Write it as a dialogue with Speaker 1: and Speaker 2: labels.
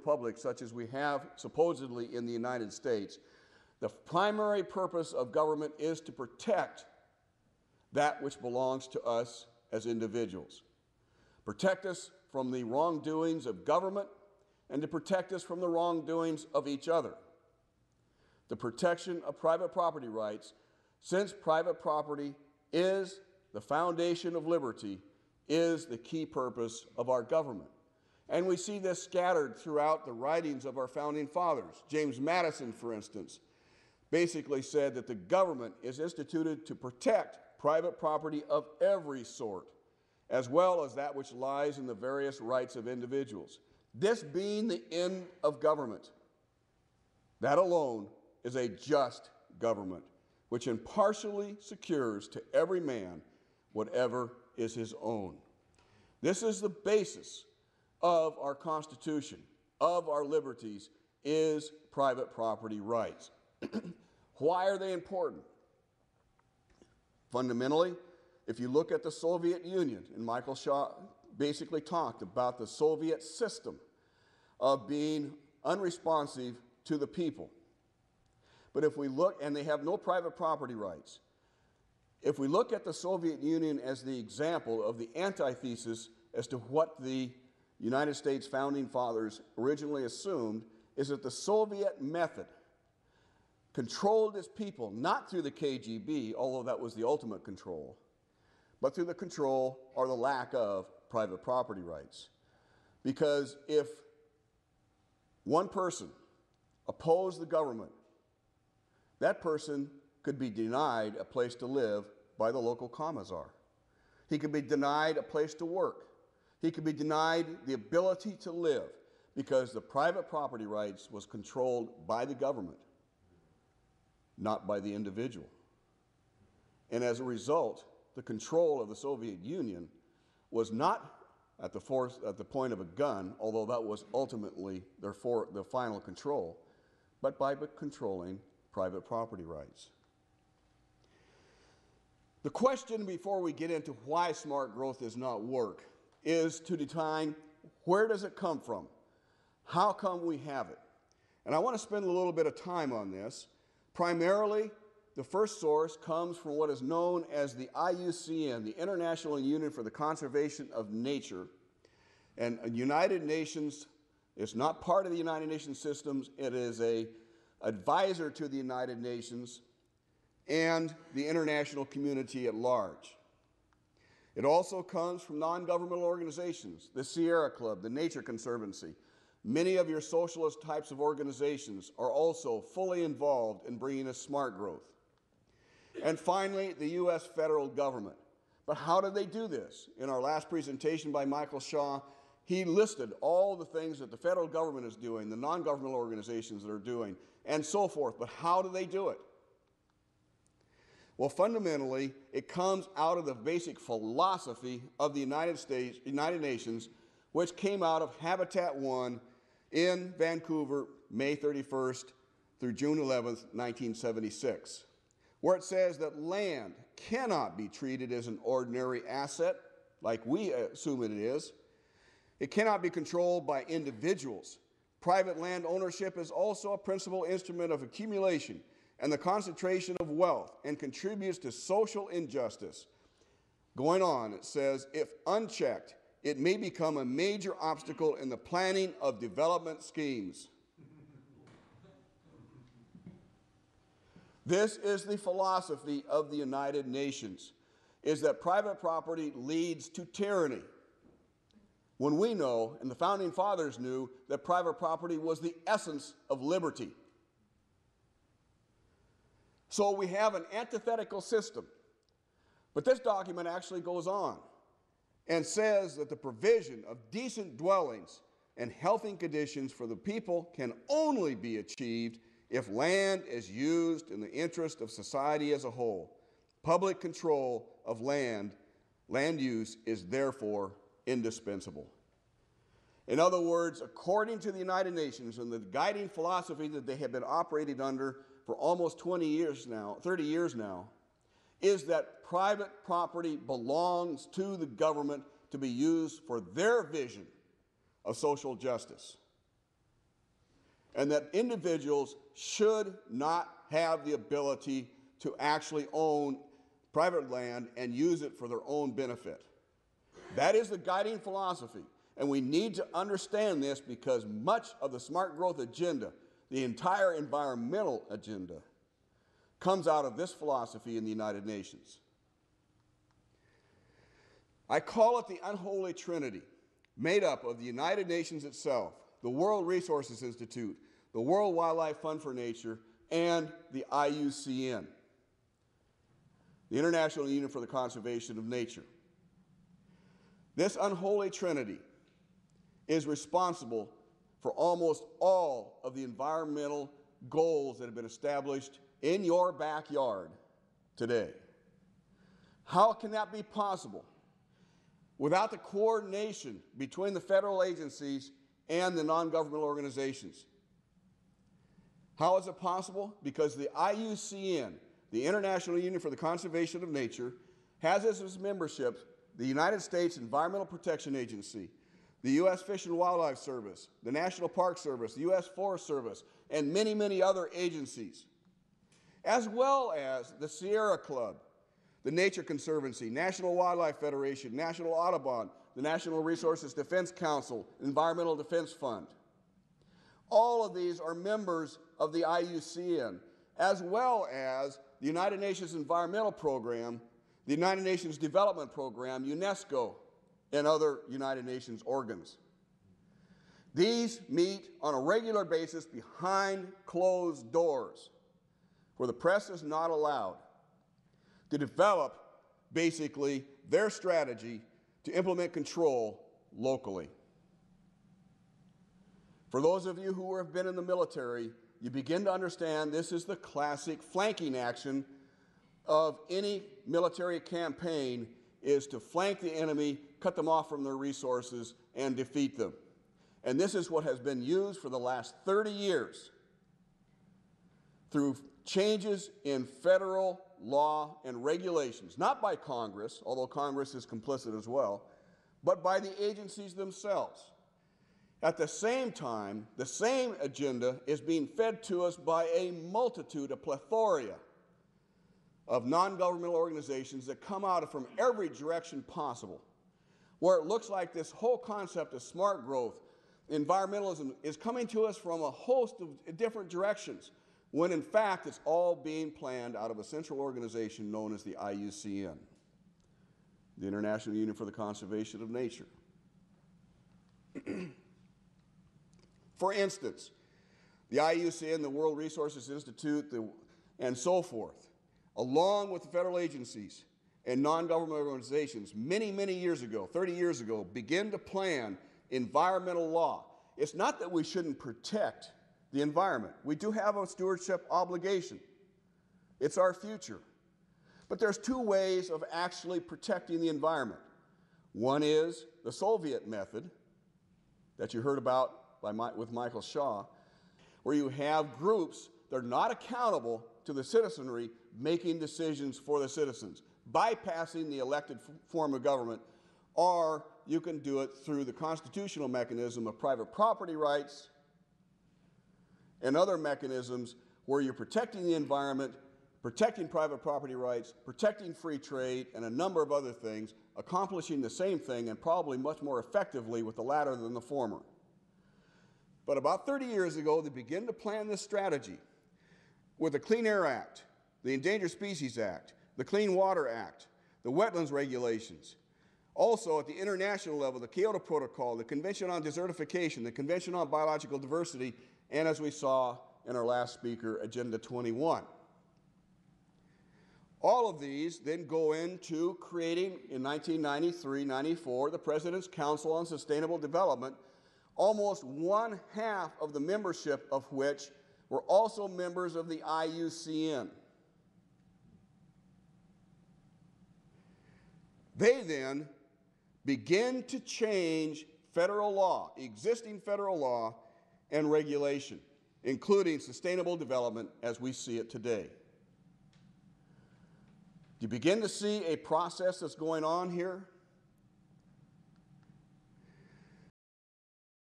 Speaker 1: republic such as we have supposedly in the United States, the primary purpose of government is to protect that which belongs to us as individuals. Protect us from the wrongdoings of government and to protect us from the wrongdoings of each other. The protection of private property rights, since private property is the foundation of liberty, is the key purpose of our government. And we see this scattered throughout the writings of our founding fathers. James Madison, for instance, basically said that the government is instituted to protect private property of every sort, as well as that which lies in the various rights of individuals. This being the end of government, that alone is a just government, which impartially secures to every man whatever is his own. This is the basis of our Constitution, of our liberties, is private property rights. Why are they important? Fundamentally, if you look at the Soviet Union, and Michael Shaw basically talked about the Soviet system of being unresponsive to the people. But if we look, and they have no private property rights, if we look at the Soviet Union as the example of the antithesis as to what the United States founding fathers originally assumed, is that the Soviet method controlled its people, not through the KGB, although that was the ultimate control, but through the control or the lack of private property rights. Because if one person opposed the government, that person could be denied a place to live by the local commissar. He could be denied a place to work. He could be denied the ability to live because the private property rights was controlled by the government, not by the individual. And as a result, the control of the Soviet Union was not at the point of a gun, although that was ultimately the final control, but by controlling private property rights. The question before we get into why smart growth does not work is to define where does it come from? How come we have it? And I want to spend a little bit of time on this. Primarily, the first source comes from what is known as the IUCN, the International Union for the Conservation of Nature. And United Nations is not part of the United Nations systems. It is an advisor to the United Nations and the international community at large. It also comes from non-governmental organizations, the Sierra Club, the Nature Conservancy. Many of your socialist types of organizations are also fully involved in bringing us smart growth. And finally, the U.S. federal government. But how do they do this? In our last presentation by Michael Shaw, he listed all the things that the federal government is doing, the non-governmental organizations that are doing, and so forth. But how do they do it? Well, fundamentally, it comes out of the basic philosophy of the United Nations, which came out of Habitat 1 in Vancouver, May 31st through June 11th, 1976, where it says that land cannot be treated as an ordinary asset, like we assume it is. It cannot be controlled by individuals. Private land ownership is also a principal instrument of accumulation and the concentration of wealth, and contributes to social injustice. Going on, it says, if unchecked, it may become a major obstacle in the planning of development schemes. This is the philosophy of the United Nations, is that private property leads to tyranny. When we know, and the Founding Fathers knew, that private property was the essence of liberty. So we have an antithetical system. But this document actually goes on and says that the provision of decent dwellings and healthy conditions for the people can only be achieved if land is used in the interest of society as a whole. Public control of land use is therefore indispensable. In other words, according to the United Nations and the guiding philosophy that they have been operating under for almost 30 years now, is that private property belongs to the government to be used for their vision of social justice. and that individuals should not have the ability to actually own private land and use it for their own benefit. That is the guiding philosophy, and we need to understand this because much of the smart growth agenda, the entire environmental agenda, comes out of this philosophy in the United Nations. I call it the unholy trinity, made up of the United Nations itself, the World Resources Institute, the World Wildlife Fund for Nature, and the IUCN, the International Union for the Conservation of Nature. This unholy trinity is responsible for almost all of the environmental goals that have been established in your backyard today. How can that be possible without the coordination between the federal agencies and the non-governmental organizations? How is it possible? Because the IUCN, the International Union for the Conservation of Nature, has as its membership the United States Environmental Protection Agency, the U.S. Fish and Wildlife Service, the National Park Service, the U.S. Forest Service, and many, many other agencies, as well as the Sierra Club, the Nature Conservancy, National Wildlife Federation, National Audubon, the National Resources Defense Council, Environmental Defense Fund. All of these are members of the IUCN, as well as the United Nations Environmental Program, the United Nations Development Program, UNESCO, and other United Nations organs. These meet on a regular basis behind closed doors, where the press is not allowed, to develop basically their strategy to implement control locally. For those of you who have been in the military, you begin to understand this is the classic flanking action of any military campaign, is to flank the enemy, cut them off from their resources, and defeat them. And this is what has been used for the last 30 years through changes in federal law and regulations, not by Congress, although Congress is complicit as well, but by the agencies themselves. At the same time, the same agenda is being fed to us by a multitude, a plethora of non-governmental organizations that come out from every direction possible, where it looks like this whole concept of smart growth, environmentalism, is coming to us from a host of different directions, when in fact it's all being planned out of a central organization known as the IUCN, the International Union for the Conservation of Nature. For instance, the IUCN, the World Resources Institute, and so forth, along with the federal agencies and non-governmental organizations, many, many years ago, 30 years ago, began to plan environmental law. It's not that we shouldn't protect the environment. We do have a stewardship obligation. It's our future. But there's two ways of actually protecting the environment. One is the Soviet method that you heard about with Michael Shaw, where you have groups that are not accountable to the citizenry making decisions for the citizens, bypassing the elected form of government, or you can do it through the constitutional mechanism of private property rights and other mechanisms where you're protecting the environment, protecting private property rights, protecting free trade, and a number of other things, accomplishing the same thing and probably much more effectively with the latter than the former. But about 30 years ago, they began to plan this strategy with the Clean Air Act, the Endangered Species Act, the Clean Water Act, the Wetlands Regulations. Also, at the international level, the Kyoto Protocol, the Convention on Desertification, the Convention on Biological Diversity, and as we saw in our last speaker, Agenda 21. All of these then go into creating, in 1993-94, the President's Council on Sustainable Development, almost one-half of the membership of which were also members of the IUCN. They then begin to change federal law, existing federal law and regulation, including sustainable development as we see it today. Do you begin to see a process that's going on here?